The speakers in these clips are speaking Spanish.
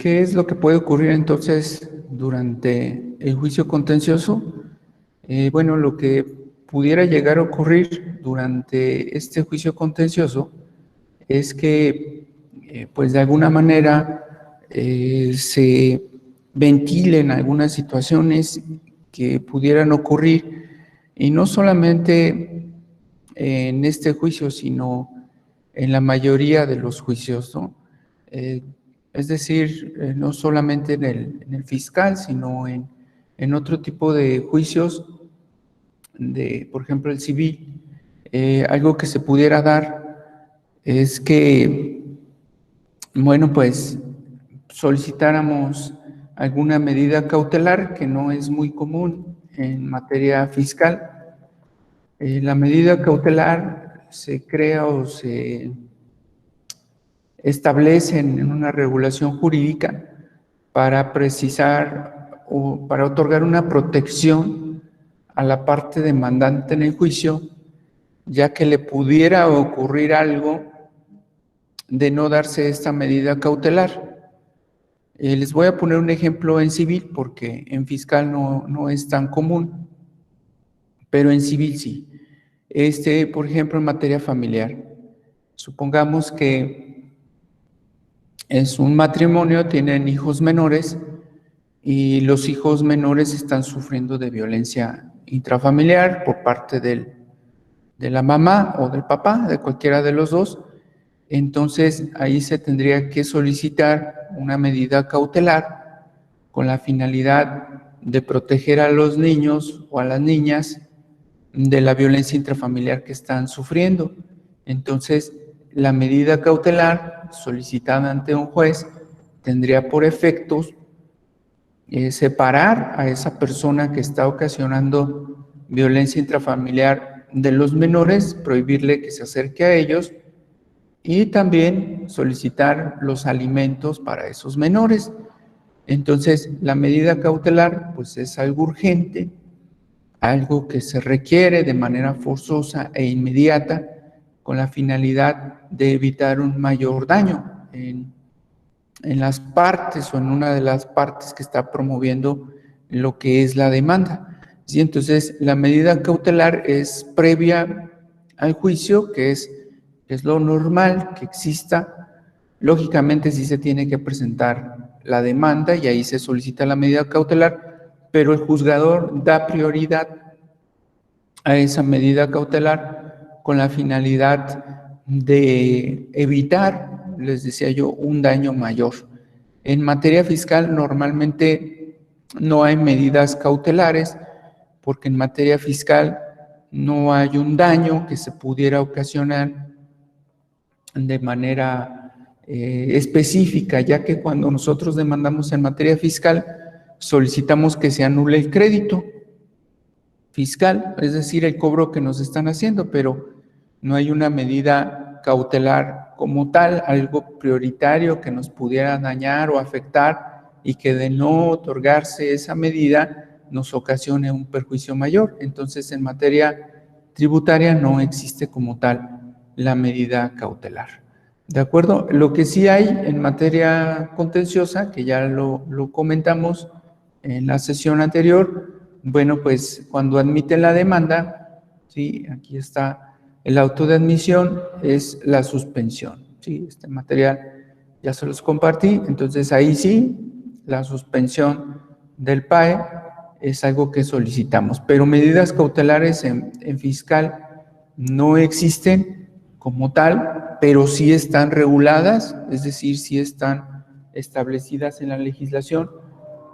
¿Qué es lo que puede ocurrir entonces durante el juicio contencioso? Bueno, lo que pudiera llegar a ocurrir durante este juicio contencioso es que, pues de alguna manera, se ventilen algunas situaciones que pudieran ocurrir, y no solamente en este juicio, sino en la mayoría de los juicios, ¿no? Es decir, no solamente en el fiscal, sino en otro tipo de juicios, por ejemplo, el civil. Algo que se pudiera dar es que, bueno, pues solicitáramos alguna medida cautelar, que no es muy común en materia fiscal. La medida cautelar se crea o se establece en una regulación jurídica para precisar o para otorgar una protección a la parte demandante en el juicio, ya que le pudiera ocurrir algo de no darse esta medida cautelar. Les voy a poner un ejemplo en civil, porque en fiscal no es tan común, pero en civil sí. Por ejemplo, en materia familiar, supongamos que es un matrimonio, tienen hijos menores, y los hijos menores están sufriendo de violencia intrafamiliar por parte de la mamá o del papá, de cualquiera de los dos. Entonces, ahí se tendría que solicitar una medida cautelar con la finalidad de proteger a los niños o a las niñas de la violencia intrafamiliar que están sufriendo. Entonces, la medida cautelar solicitada ante un juez tendría por efectos separar a esa persona que está ocasionando violencia intrafamiliar de los menores, prohibirle que se acerque a ellos, y también solicitar los alimentos para esos menores. Entonces, la medida cautelar pues es algo urgente, algo que se requiere de manera forzosa e inmediata, con la finalidad de evitar un mayor daño en las partes o en una de las partes que está promoviendo lo que es la demanda. ¿Sí? Entonces, la medida cautelar es previa al juicio, que es lo normal que exista. Lógicamente, sí se tiene que presentar la demanda y ahí se solicita la medida cautelar, pero el juzgador da prioridad a esa medida cautelar con la finalidad de evitar, les decía yo, un daño mayor. En materia fiscal normalmente no hay medidas cautelares, porque en materia fiscal no hay un daño que se pudiera ocasionar de manera específica, ya que cuando nosotros demandamos en materia fiscal, solicitamos que se anule el crédito fiscal, es decir, el cobro que nos están haciendo, pero no hay una medida cautelar como tal, algo prioritario que nos pudiera dañar o afectar, y que de no otorgarse esa medida nos ocasione un perjuicio mayor. Entonces, en materia tributaria no existe como tal la medida cautelar. ¿De acuerdo? Lo que sí hay en materia contenciosa, que ya lo comentamos en la sesión anterior, bueno, pues cuando admiten la demanda, ¿sí? Aquí está el auto de admisión, es la suspensión, ¿sí? Este material ya se los compartí. Entonces ahí sí, la suspensión del PAE es algo que solicitamos, pero medidas cautelares en fiscal no existen como tal, pero sí están reguladas, es decir, sí están establecidas en la legislación,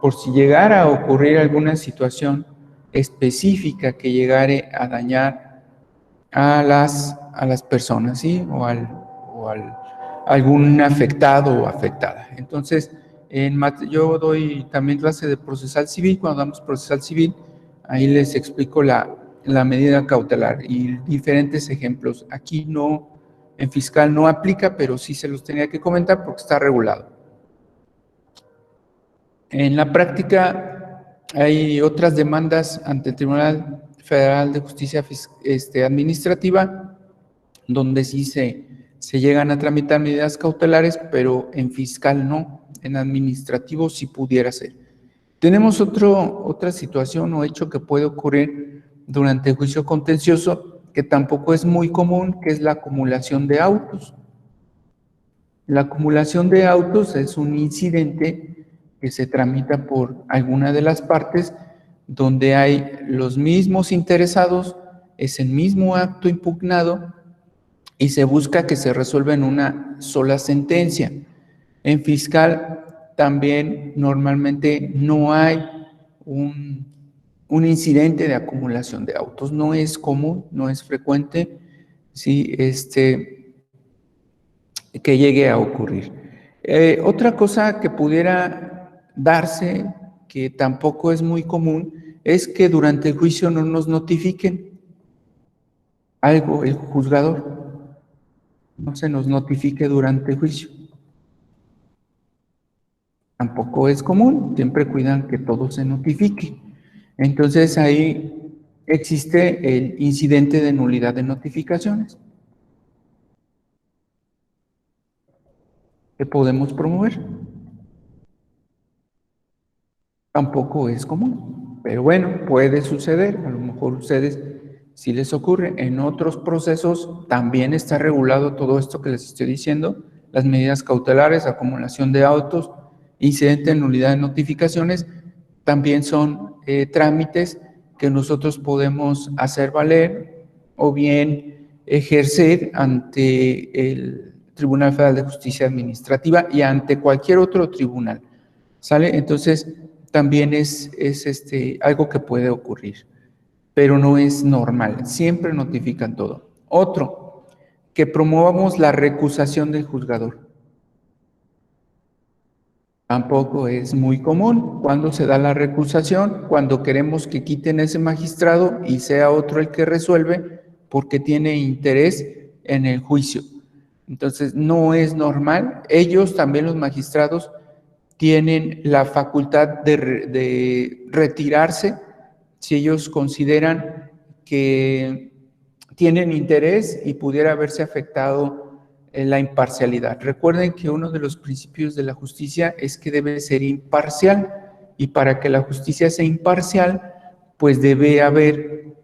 por si llegara a ocurrir alguna situación específica que llegare a dañar a las personas, ¿sí? O al algún afectado o afectada. Entonces, yo doy también clase de procesal civil. Cuando damos procesal civil, ahí les explico la medida cautelar y diferentes ejemplos. Aquí no, en fiscal no aplica, pero sí se los tenía que comentar porque está regulado. En la práctica hay otras demandas ante el Tribunal Federal de Justicia Administrativa, donde sí se llegan a tramitar medidas cautelares, pero en fiscal no. en administrativo sí pudiera ser. Tenemos otra situación o hecho que puede ocurrir durante el juicio contencioso, que tampoco es muy común, que es la acumulación de autos. La acumulación de autos es un incidente que se tramita por alguna de las partes donde hay los mismos interesados, es el mismo acto impugnado y se busca que se resuelva en una sola sentencia. En fiscal también normalmente no hay un incidente de acumulación de autos, no es común, no es frecuente, sí, que llegue a ocurrir. Otra cosa que pudiera darse, que tampoco es muy común, es que durante el juicio no nos notifiquen algo, el juzgador no se nos notifique durante el juicio. Tampoco es común, siempre cuidan que todo se notifique. Entonces ahí existe el incidente de nulidad de notificaciones que podemos promover. Tampoco es común, pero bueno, puede suceder, a lo mejor ustedes si les ocurre. En otros procesos también está regulado todo esto que les estoy diciendo, las medidas cautelares, acumulación de autos, incidente de nulidad de notificaciones, también son trámites que nosotros podemos hacer valer o bien ejercer ante el Tribunal Federal de Justicia Administrativa y ante cualquier otro tribunal, ¿sale? Entonces, también es algo que puede ocurrir, pero no es normal, siempre notifican todo. Otro, que promovamos la recusación del juzgador. Tampoco es muy común. ¿Cuándo se da la recusación? Cuando queremos que quiten ese magistrado y sea otro el que resuelve porque tiene interés en el juicio. Entonces, no es normal. Ellos, también los magistrados, tienen la facultad de retirarse si ellos consideran que tienen interés y pudiera haberse afectado la imparcialidad. Recuerden que uno de los principios de la justicia es que debe ser imparcial, y para que la justicia sea imparcial, pues debe haber,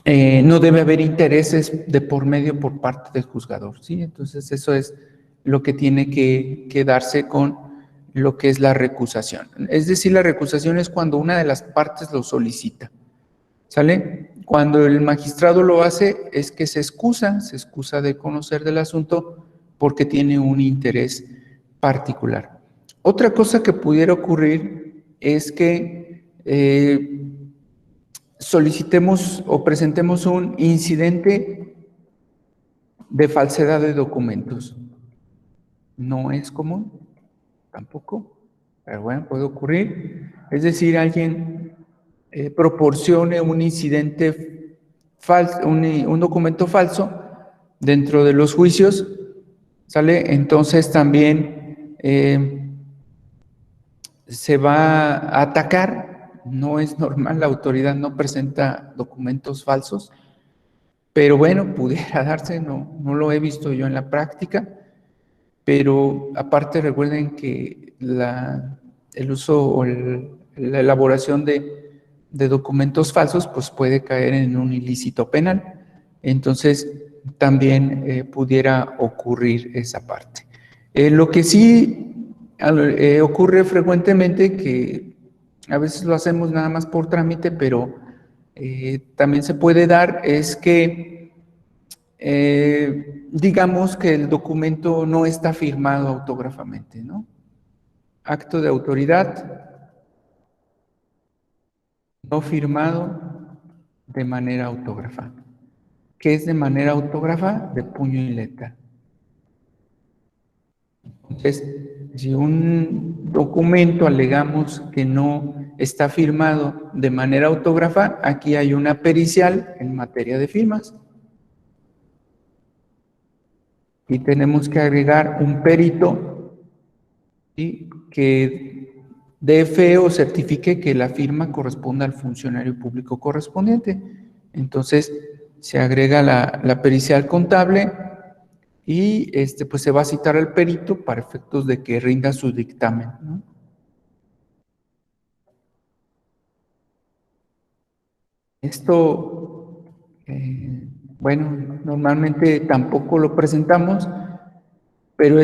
no debe haber intereses de por medio por parte del juzgador, ¿sí? Entonces eso es lo que tiene que darse con lo que es la recusación. Es decir, la recusación es cuando una de las partes lo solicita, ¿sale? Cuando el magistrado lo hace es que se excusa de conocer del asunto porque tiene un interés particular. Otra cosa que pudiera ocurrir es que solicitemos o presentemos un incidente de falsedad de documentos. No es común, tampoco, pero bueno, puede ocurrir. Es decir, alguien proporcione un incidente falso, un documento falso dentro de los juicios, ¿sale? Entonces también se va a atacar. No es normal, la autoridad no presenta documentos falsos, pero bueno, pudiera darse, no lo he visto yo en la práctica, pero aparte recuerden que el uso o la elaboración de documentos falsos pues puede caer en un ilícito penal. Entonces también pudiera ocurrir esa parte. Lo que sí ocurre frecuentemente, que a veces lo hacemos nada más por trámite, pero también se puede dar, es que digamos que el documento no está firmado autógrafamente, ¿no? Acto de autoridad no firmado de manera autógrafa. ¿Qué es de manera autógrafa? De puño y letra. Entonces, si un documento alegamos que no está firmado de manera autógrafa, aquí hay una pericial en materia de firmas. Y tenemos que agregar un perito, ¿sí?, que dé fe o certifique que la firma corresponde al funcionario público correspondiente. Entonces, se agrega la pericial contable y pues se va a citar al perito para efectos de que rinda su dictamen, ¿no? Esto, bueno, normalmente tampoco lo presentamos, pero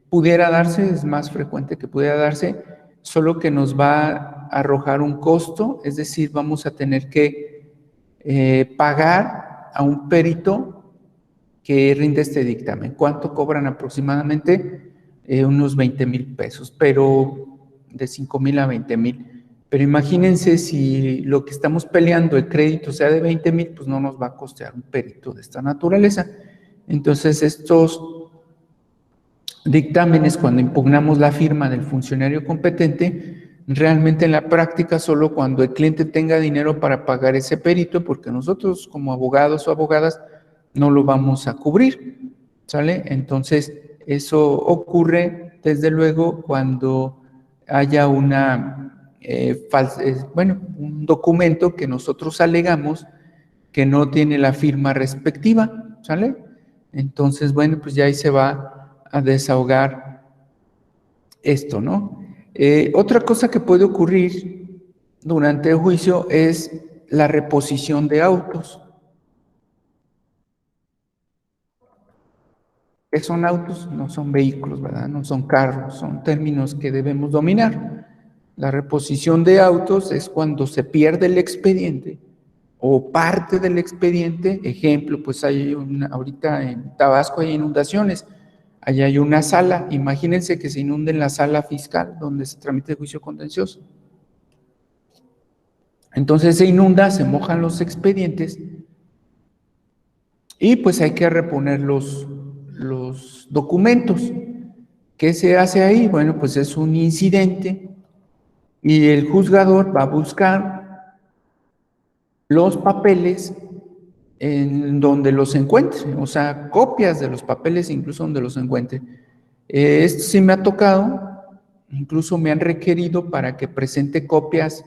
pudiera darse, es más frecuente que pudiera darse, solo que nos va a arrojar un costo, es decir, vamos a tener que pagar a un perito que rinde este dictamen. ¿Cuánto cobran aproximadamente? Unos 20,000 pesos, pero de 5,000 a 20,000. Pero imagínense si lo que estamos peleando, el crédito sea de 20,000, pues no nos va a costear un perito de esta naturaleza. Entonces, estos dictámenes, cuando impugnamos la firma del funcionario competente, realmente en la práctica solo cuando el cliente tenga dinero para pagar ese perito, porque nosotros como abogados o abogadas no lo vamos a cubrir, ¿sale? Entonces, eso ocurre desde luego cuando haya un documento que nosotros alegamos que no tiene la firma respectiva, ¿sale? Entonces, bueno, pues ya ahí se va a desahogar esto, ¿no? Otra cosa que puede ocurrir durante el juicio es la reposición de autos. ¿Qué son autos? No son vehículos, ¿verdad? No son carros, son términos que debemos dominar. La reposición de autos es cuando se pierde el expediente o parte del expediente. Ejemplo, pues ahorita en Tabasco hay inundaciones, allá hay una sala, imagínense que se inunde en la sala fiscal donde se tramite el juicio contencioso. Entonces se inunda, se mojan los expedientes y pues hay que reponer los documentos. ¿Qué se hace ahí? Bueno, pues es un incidente y el juzgador va a buscar los papeles en donde los encuentre, o sea, copias de los papeles incluso donde los encuentre. Esto sí me ha tocado, incluso me han requerido para que presente copias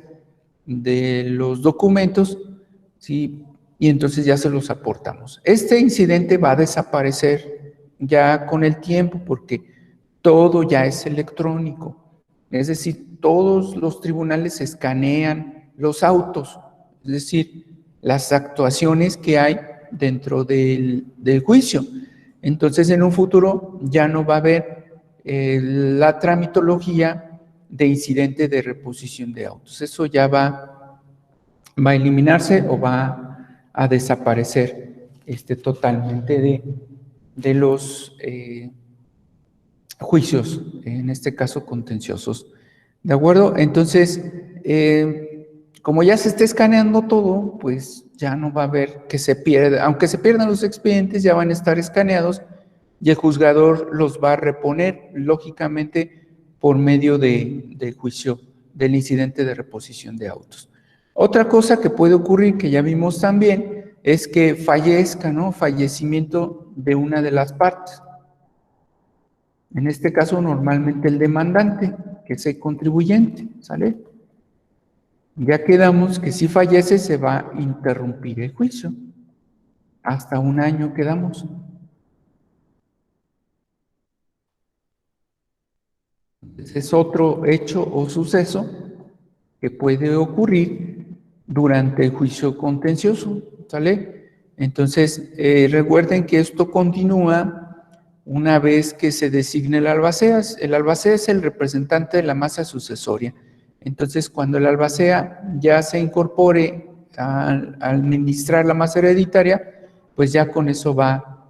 de los documentos, ¿sí? Y entonces ya se los aportamos. Este incidente va a desaparecer ya con el tiempo porque todo ya es electrónico. Es decir, todos los tribunales escanean los autos, es decir, las actuaciones que hay dentro del juicio. Entonces, en un futuro ya no va a haber la tramitología de incidente de reposición de autos. Eso ya va a eliminarse o va a desaparecer totalmente de los juicios, en este caso contenciosos. ¿De acuerdo? Entonces, como ya se está escaneando todo, pues ya no va a haber que se pierda, aunque se pierdan los expedientes, ya van a estar escaneados y el juzgador los va a reponer, lógicamente, por medio del juicio, del incidente de reposición de autos. Otra cosa que puede ocurrir, que ya vimos también, es que fallezca, ¿no? Fallecimiento de una de las partes. En este caso, normalmente el demandante, que es el contribuyente, ¿sale? Ya quedamos que si fallece se va a interrumpir el juicio. Hasta un año quedamos. Ese es otro hecho o suceso que puede ocurrir durante el juicio contencioso, ¿sale? Entonces, recuerden que esto continúa una vez que se designe el albacea. El albacea es el representante de la masa sucesoria. Entonces, cuando el albacea ya se incorpore a administrar la masa hereditaria, pues ya con eso va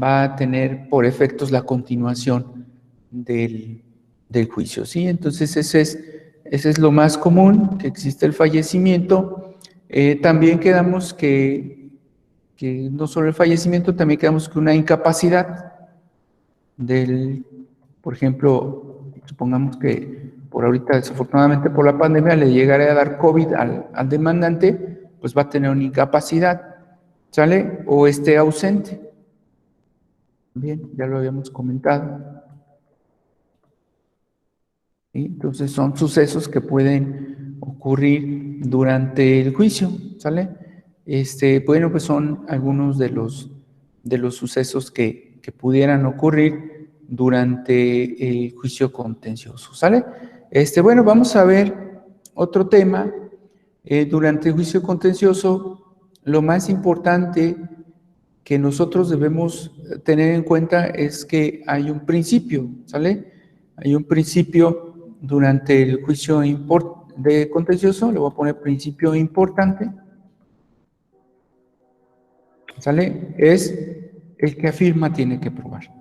a tener por efectos la continuación del juicio, ¿sí? Entonces, ese es lo más común, que existe el fallecimiento. También quedamos que no solo el fallecimiento, también quedamos que una incapacidad por ejemplo, supongamos que por ahorita, desafortunadamente por la pandemia, le llegara a dar COVID al demandante, pues va a tener una incapacidad, ¿sale? O esté ausente. Bien, ya lo habíamos comentado. ¿Sí? Entonces son sucesos que pueden ocurrir durante el juicio, ¿sale? Bueno, pues son algunos de de los sucesos que pudieran ocurrir durante el juicio contencioso, ¿sale? Bueno, vamos a ver otro tema. Durante el juicio contencioso, lo más importante que nosotros debemos tener en cuenta es que hay un principio, ¿sale? Hay un principio durante el juicio de contencioso, le voy a poner principio importante, ¿sale? Es el que afirma tiene que probar.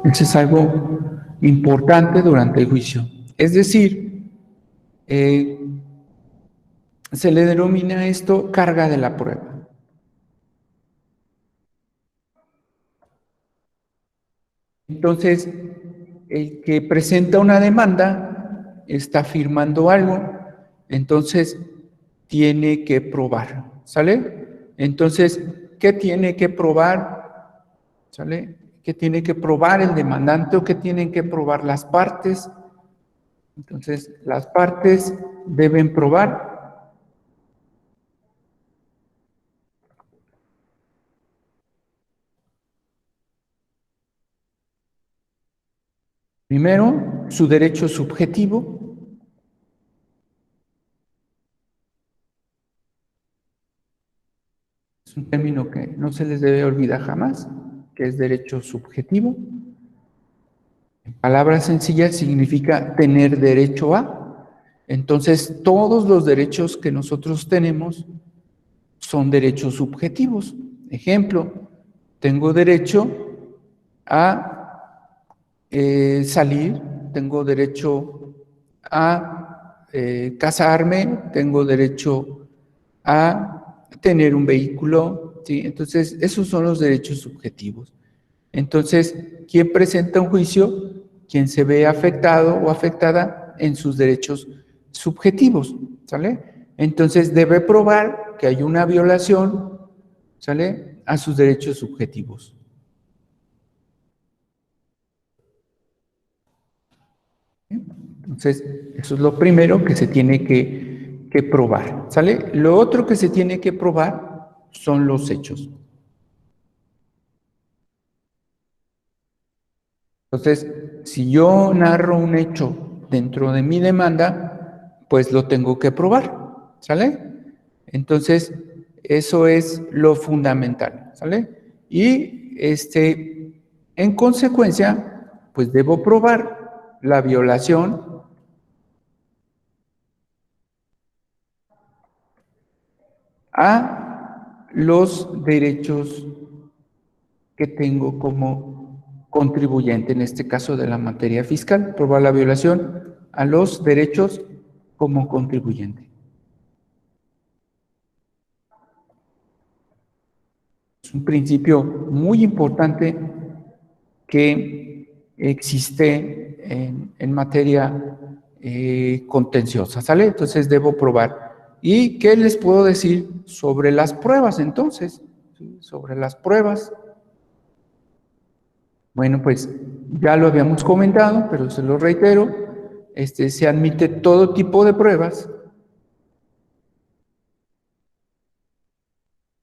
Eso es algo importante durante el juicio. Es decir, se le denomina esto carga de la prueba. Entonces, el que presenta una demanda está afirmando algo, entonces tiene que probar, ¿sale? Entonces, ¿qué tiene que probar? ¿Sale? ¿Qué tiene que probar el demandante o qué tienen que probar las partes? Entonces, las partes deben probar primero su derecho subjetivo, es un término que no se les debe olvidar jamás, que es derecho subjetivo. En palabras sencillas significa tener derecho a. Entonces, todos los derechos que nosotros tenemos son derechos subjetivos. Ejemplo, tengo derecho a salir, tengo derecho a casarme, tengo derecho a tener un vehículo, ¿sí? Entonces, esos son los derechos subjetivos. Entonces, ¿quién presenta un juicio? Quien se ve afectado o afectada en sus derechos subjetivos, ¿sale? Entonces, debe probar que hay una violación, ¿sale?, a sus derechos subjetivos. Entonces, eso es lo primero que se tiene que probar, ¿sale? Lo otro que se tiene que probar son los hechos. Entonces, si yo narro un hecho dentro de mi demanda, pues lo tengo que probar, ¿sale? Entonces, eso es lo fundamental, ¿sale? Y en consecuencia, pues debo probar la violación a los derechos que tengo como contribuyente, en este caso de la materia fiscal, probar la violación a los derechos como contribuyente. Es un principio muy importante que existe en materia contenciosa, ¿sale? Entonces debo probar. ¿Y qué les puedo decir sobre las pruebas entonces? ¿Sí? Sobre las pruebas. Bueno, pues ya lo habíamos comentado, pero se lo reitero, se admite todo tipo de pruebas,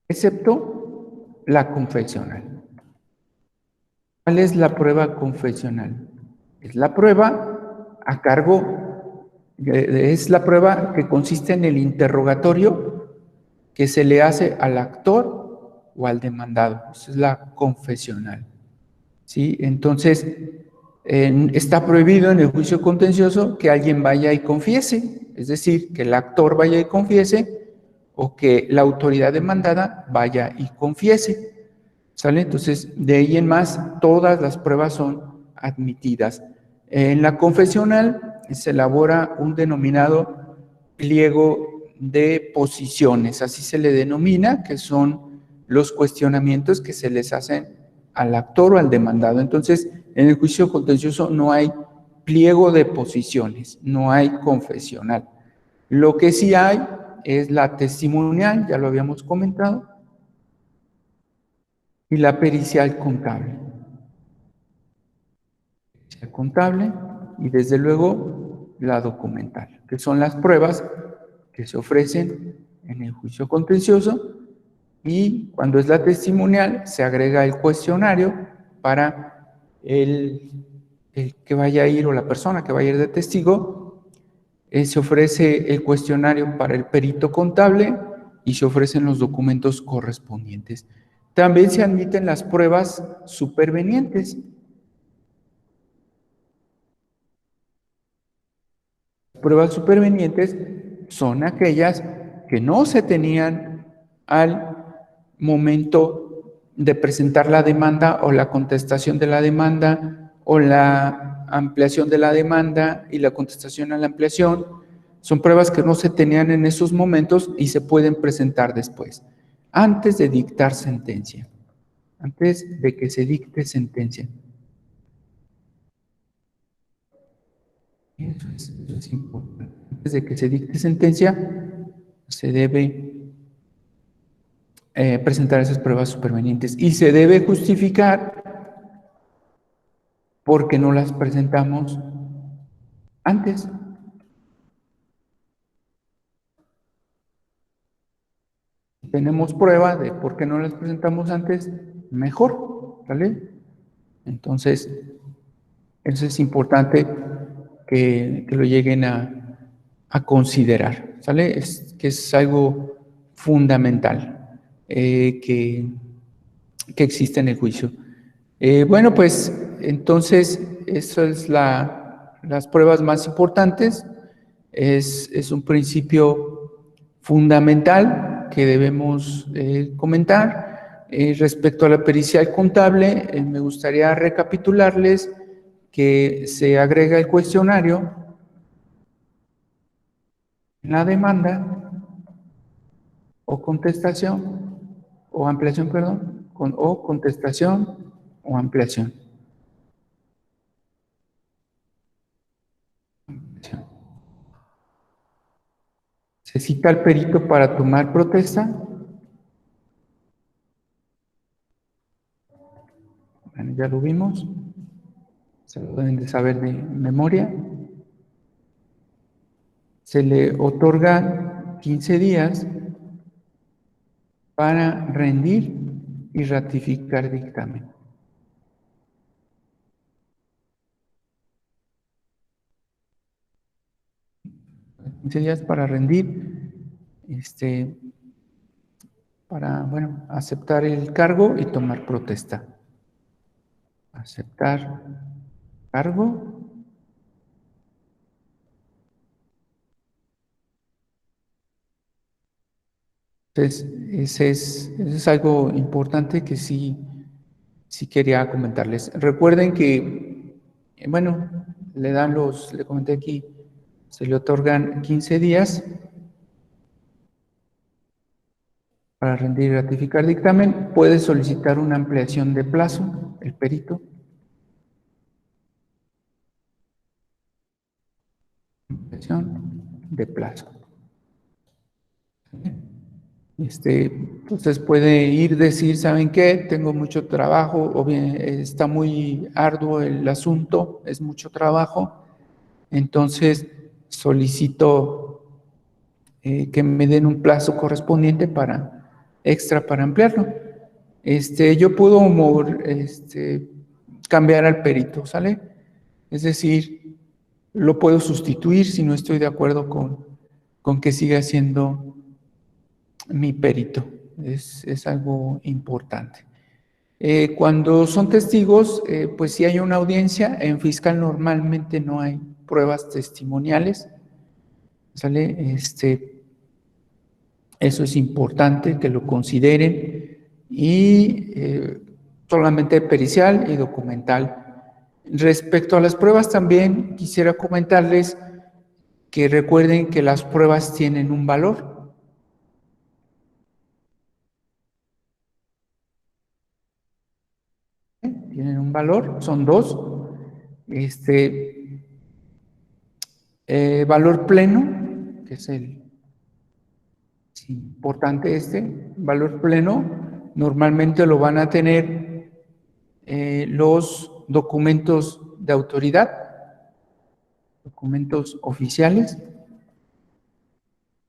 excepto la confesional. ¿Cuál es la prueba confesional? Es la prueba a cargo, es la prueba que consiste en el interrogatorio que se le hace al actor o al demandado. Esa es la confesional. ¿Sí? Entonces, está prohibido en el juicio contencioso que alguien vaya y confiese, es decir, que el actor vaya y confiese o que la autoridad demandada vaya y confiese, ¿sale? Entonces, de ahí en más, todas las pruebas son admitidas. En la confesional se elabora un denominado pliego de posiciones, así se le denomina, que son los cuestionamientos que se les hacen al actor o al demandado. Entonces, en el juicio contencioso no hay pliego de posiciones, no hay confesional. Lo que sí hay es la testimonial, ya lo habíamos comentado, y la pericial contable. Y desde luego la documental, que son las pruebas que se ofrecen en el juicio contencioso, y cuando es la testimonial se agrega el cuestionario para el que vaya a ir o la persona que vaya a ir de testigo. Se ofrece el cuestionario para el perito contable y se ofrecen los documentos correspondientes. También se admiten las pruebas supervenientes. Pruebas supervenientes son aquellas que no se tenían al momento de presentar la demanda o la contestación de la demanda o la ampliación de la demanda y la contestación a la ampliación. Son pruebas que no se tenían en esos momentos y se pueden presentar después, antes de dictar sentencia, antes de que se dicte sentencia. Eso es importante. Antes de que se dicte sentencia, se debe presentar esas pruebas supervenientes y se debe justificar por qué no las presentamos antes. Si tenemos prueba de por qué no las presentamos antes, mejor, ¿vale? Entonces, eso es importante que lo lleguen a considerar, ¿sale? Que es algo fundamental que existe en el juicio. Bueno, pues entonces, eso es las pruebas más importantes. Es un principio fundamental que debemos comentar. Respecto a la pericial contable, me gustaría recapitularles que se agrega el cuestionario en la demanda o contestación, o ampliación, perdón, o contestación o ampliación. Se cita al perito para tomar protesta. Bueno, ya lo vimos. Se lo deben de saber de memoria. Se le otorga 15 días para rendir y ratificar dictamen. 15 días para rendir, para, bueno, aceptar el cargo y tomar protesta. Aceptar cargo. Entonces, eso es algo importante que sí quería comentarles. Recuerden que, bueno, le comenté aquí, se le otorgan 15 días para rendir y ratificar dictamen. Puede solicitar una ampliación de plazo, el perito. Ampliación de plazo. Entonces puede ir decir, ¿saben qué? Tengo mucho trabajo, o bien está muy arduo el asunto, es mucho trabajo, entonces solicito que me den un plazo correspondiente extra para ampliarlo. Yo puedo cambiar al perito, ¿sale? Es decir, lo puedo sustituir si no estoy de acuerdo con que siga siendo mi perito. Es algo importante. Cuando son testigos, pues si hay una audiencia, en fiscal normalmente no hay pruebas testimoniales, ¿sale? Eso es importante que lo consideren, y solamente pericial y documental. Respecto a las pruebas, también quisiera comentarles que recuerden que las pruebas tienen un valor. Tienen un valor, son dos. Valor pleno, que es importante valor pleno, normalmente lo van a tener los documentos de autoridad, documentos oficiales,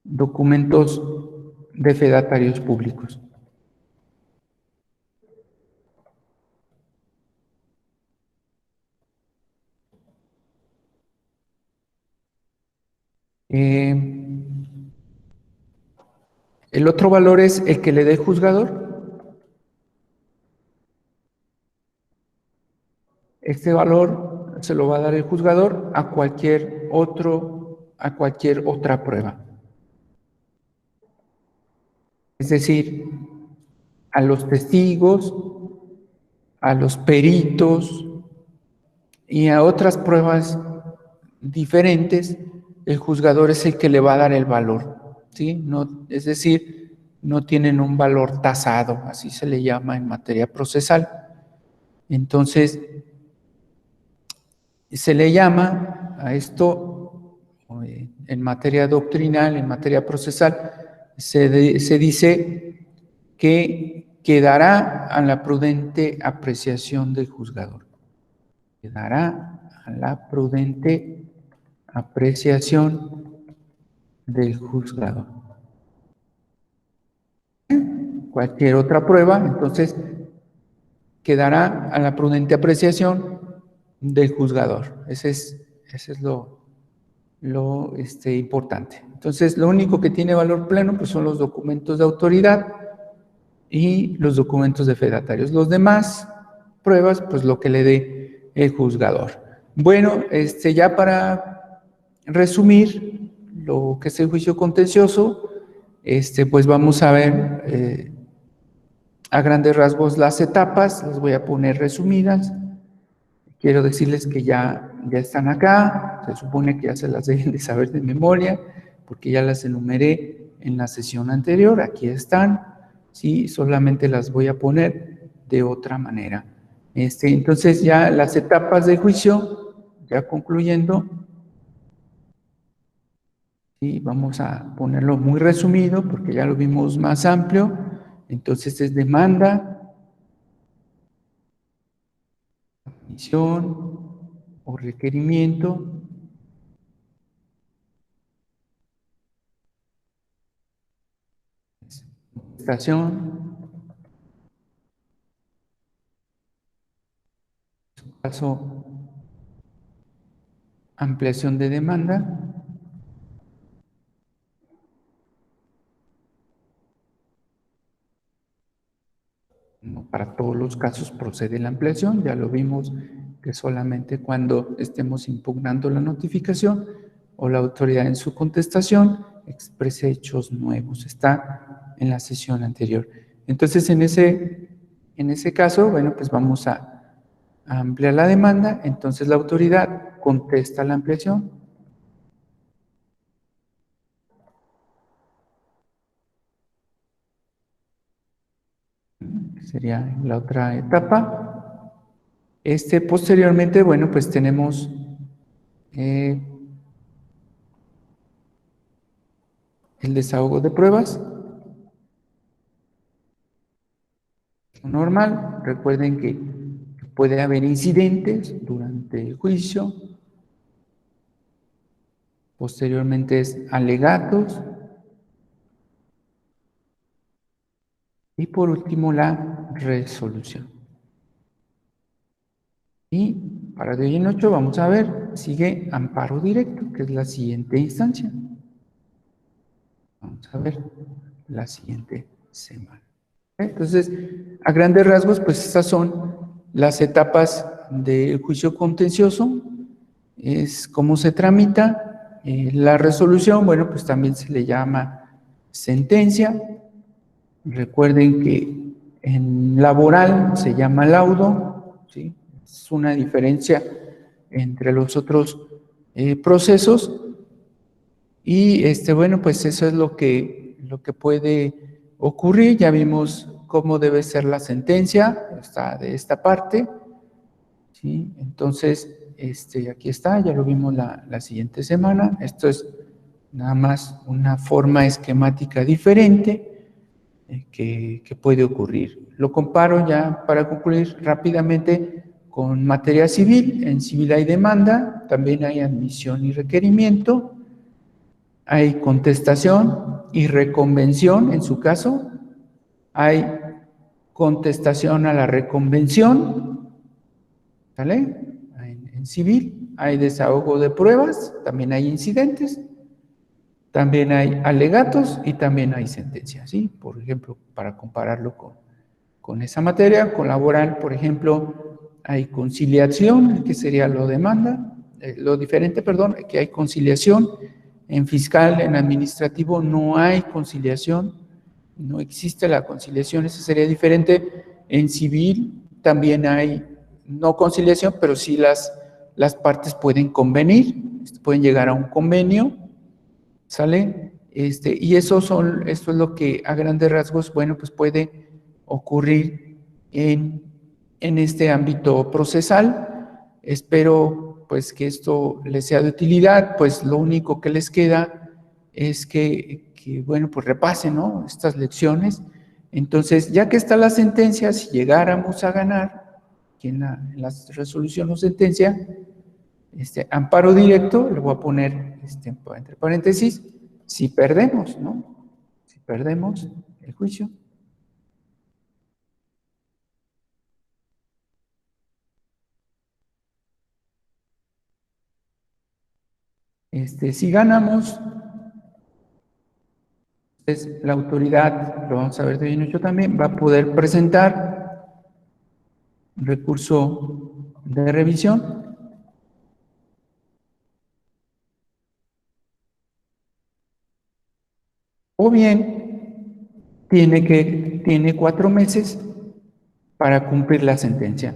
documentos de fedatarios públicos. El otro valor es el que le dé el juzgador. Este valor se lo va a dar el juzgador a cualquier otra prueba. Es decir, a los testigos, a los peritos y a otras pruebas diferentes, el juzgador es el que le va a dar el valor, ¿sí? No, es decir, no tienen un valor tasado, así se le llama en materia procesal. Entonces, se le llama a esto, en materia doctrinal, en materia procesal, se dice que quedará a la prudente apreciación del juzgador. Quedará a la prudente apreciación del juzgador. Cualquier otra prueba, entonces, quedará a la prudente apreciación del juzgador. Ese es lo importante. Entonces, lo único que tiene valor pleno pues son los documentos de autoridad y los documentos de fedatarios. Los demás pruebas, pues lo que le dé el juzgador. Bueno, ya para resumir lo que es el juicio contencioso, pues vamos a ver a grandes rasgos las etapas, las voy a poner resumidas. Quiero decirles que ya están acá, se supone que ya se las deben de saber de memoria, porque ya las enumeré en la sesión anterior, aquí están, sí, solamente las voy a poner de otra manera. Entonces ya las etapas de juicio, ya concluyendo, sí, vamos a ponerlo muy resumido, porque ya lo vimos más amplio. Entonces es demanda, admisión o requerimiento, contestación, caso ampliación de demanda, no para todos los casos procede la ampliación, ya lo vimos que solamente cuando estemos impugnando la notificación o la autoridad en su contestación exprese hechos nuevos, está en la sesión anterior. Entonces en ese caso, bueno, pues vamos a ampliar la demanda, entonces la autoridad contesta la ampliación. Sería la otra etapa. Posteriormente, bueno, pues tenemos el desahogo de pruebas. Normal, recuerden que puede haber incidentes durante el juicio. Posteriormente es alegatos. Y por último, la resolución. Y para de hoy en 8 vamos a ver, sigue amparo directo, que es la siguiente instancia. Vamos a ver la siguiente semana. Entonces, a grandes rasgos, pues estas son las etapas del juicio contencioso, es cómo se tramita. La resolución, bueno, pues también se le llama sentencia. Recuerden que en laboral se llama laudo, ¿sí? Es una diferencia entre los otros procesos. Y bueno, pues eso es lo que puede ocurrir. Ya vimos cómo debe ser la sentencia, está de esta parte, ¿sí? Entonces, aquí está, ya lo vimos la siguiente semana. Esto es nada más una forma esquemática diferente que puede ocurrir. Lo comparo ya para concluir rápidamente con materia civil. En civil hay demanda, también hay admisión y requerimiento, hay contestación y reconvención en su caso, hay contestación a la reconvención, ¿vale? En civil hay desahogo de pruebas, también hay incidentes, también hay alegatos y también hay sentencias, ¿sí? Por ejemplo, para compararlo con esa materia, con laboral, por ejemplo, hay conciliación, que sería lo demanda, lo diferente, perdón, que hay conciliación. En fiscal, en administrativo, no hay conciliación, no existe la conciliación, eso sería diferente. En civil también hay no conciliación, pero sí las partes pueden convenir, pueden llegar a un convenio, ¿sale? Y esto es lo que a grandes rasgos, bueno, pues puede ocurrir en este ámbito procesal. Espero pues que esto les sea de utilidad. Pues lo único que les queda es que bueno, pues repasen, ¿no?, estas lecciones. Entonces, ya que está la sentencia, si llegáramos a ganar, aquí en la resolución o sentencia, amparo directo, le voy a poner entre paréntesis, si perdemos, ¿no? Si perdemos el juicio. Si ganamos, la autoridad, lo vamos a ver de bien hecho también, va a poder presentar un recurso de revisión o bien tiene 4 meses para cumplir la sentencia.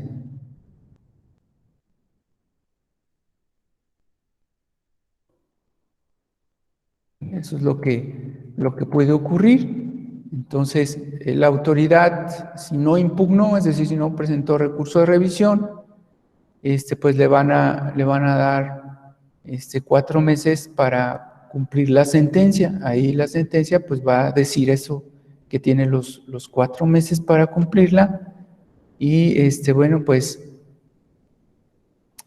Eso es lo que puede ocurrir. Entonces, la autoridad, si no impugnó, es decir, si no presentó recurso de revisión, pues le van a dar 4 meses para cumplir la sentencia. Ahí la sentencia pues va a decir eso, que tiene los 4 meses para cumplirla. Y bueno, pues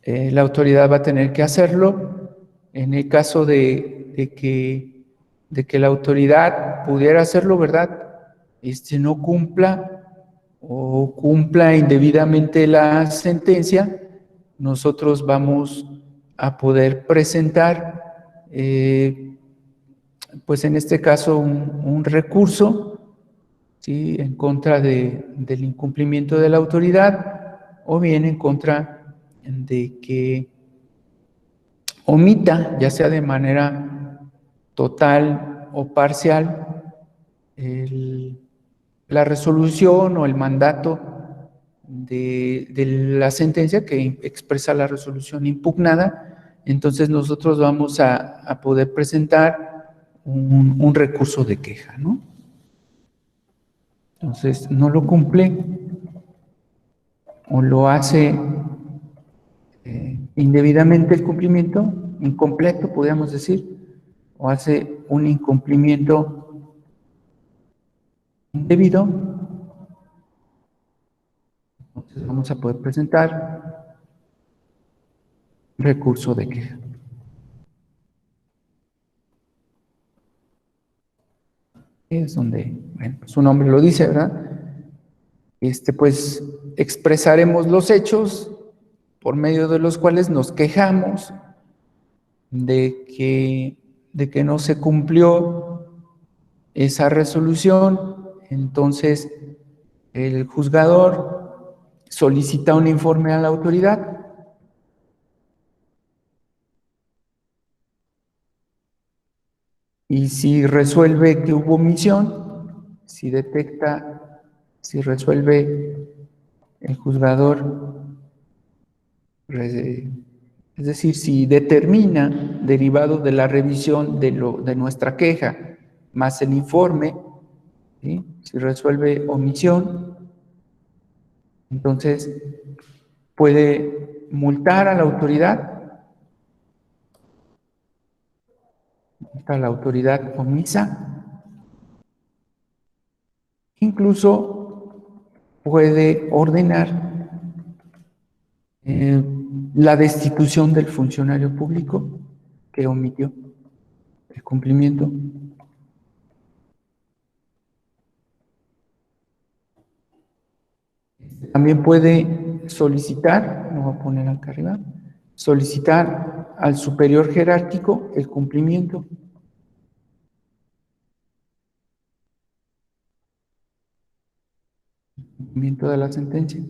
la autoridad va a tener que hacerlo. En el caso de que la autoridad pudiera hacerlo, ¿verdad?, no cumpla o cumpla indebidamente la sentencia, nosotros vamos a poder presentar, pues en este caso, un recurso, ¿sí?, en contra del incumplimiento de la autoridad, o bien en contra de que omita, ya sea de manera total o parcial, la resolución o el mandato de la sentencia que expresa la resolución impugnada. Entonces nosotros vamos a poder presentar un recurso de queja, ¿no? Entonces no lo cumple o lo hace indebidamente el cumplimiento, incompleto, podríamos decir, o hace un incumplimiento indebido, entonces vamos a poder presentar recurso de queja. Es donde, bueno, su nombre lo dice, ¿verdad? Pues expresaremos los hechos por medio de los cuales nos quejamos de que no se cumplió esa resolución. Entonces, el juzgador solicita un informe a la autoridad y si resuelve que hubo omisión, si detecta, si resuelve el juzgador, es decir, si determina, derivado de la revisión de nuestra queja, más el informe, ¿sí?, si resuelve omisión, entonces puede multar a la autoridad, omisa, incluso puede ordenar la destitución del funcionario público que omitió el cumplimiento. También puede solicitar, lo voy a poner acá arriba, solicitar al superior jerárquico el cumplimiento. Cumplimiento de la sentencia.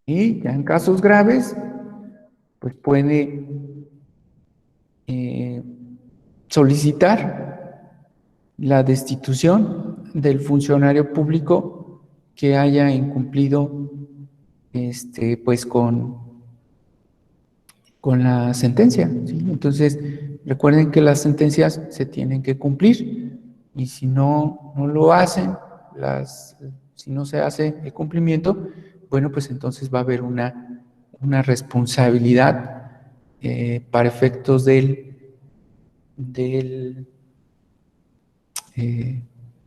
Y ya en casos graves, pues puede solicitar la destitución del funcionario público que haya incumplido pues con la sentencia, ¿sí? Entonces, recuerden que las sentencias se tienen que cumplir y si no lo hacen, si no se hace el cumplimiento, bueno, pues entonces va a haber una responsabilidad para efectos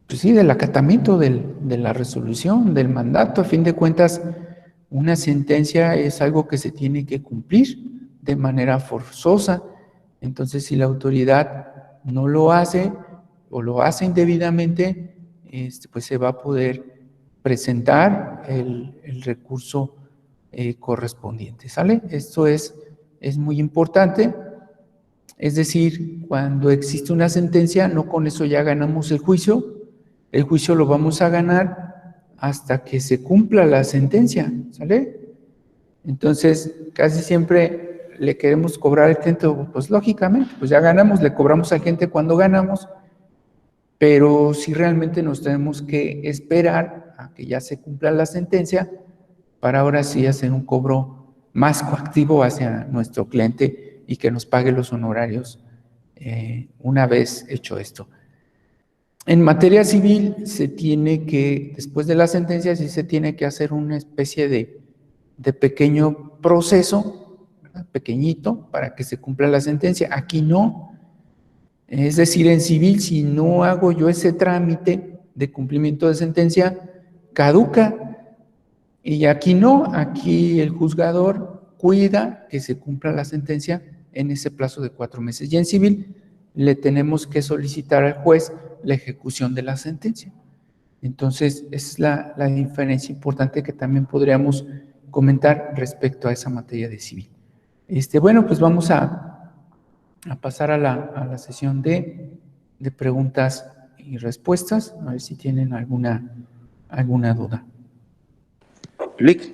pues sí, del acatamiento de la resolución, del mandato. A fin de cuentas, una sentencia es algo que se tiene que cumplir de manera forzosa. Entonces, si la autoridad no lo hace o lo hace indebidamente, pues se va a poder presentar el recurso correspondiente, ¿sale? Esto es muy importante. Es decir, cuando existe una sentencia, no con eso ya ganamos el juicio lo vamos a ganar hasta que se cumpla la sentencia, ¿sale? Entonces, casi siempre le queremos cobrar al cliente, pues lógicamente, pues ya ganamos, le cobramos al cliente cuando ganamos, pero sí realmente nos tenemos que esperar a que ya se cumpla la sentencia para ahora sí hacer un cobro más coactivo hacia nuestro cliente y que nos pague los honorarios una vez hecho esto. En materia civil se tiene que, después de la sentencia, sí se tiene que hacer una especie de pequeño proceso, ¿verdad? Pequeñito, para que se cumpla la sentencia. Aquí no. Es decir, en civil, si no hago yo ese trámite de cumplimiento de sentencia, caduca. Y aquí no, aquí el juzgador cuida que se cumpla la sentencia en ese plazo de 4 meses. Y en civil le tenemos que solicitar al juez la ejecución de la sentencia. Entonces, es la diferencia importante que también podríamos comentar respecto a esa materia de civil. Bueno, pues vamos a pasar a la sesión de preguntas y respuestas, a ver si tienen alguna duda. Lic.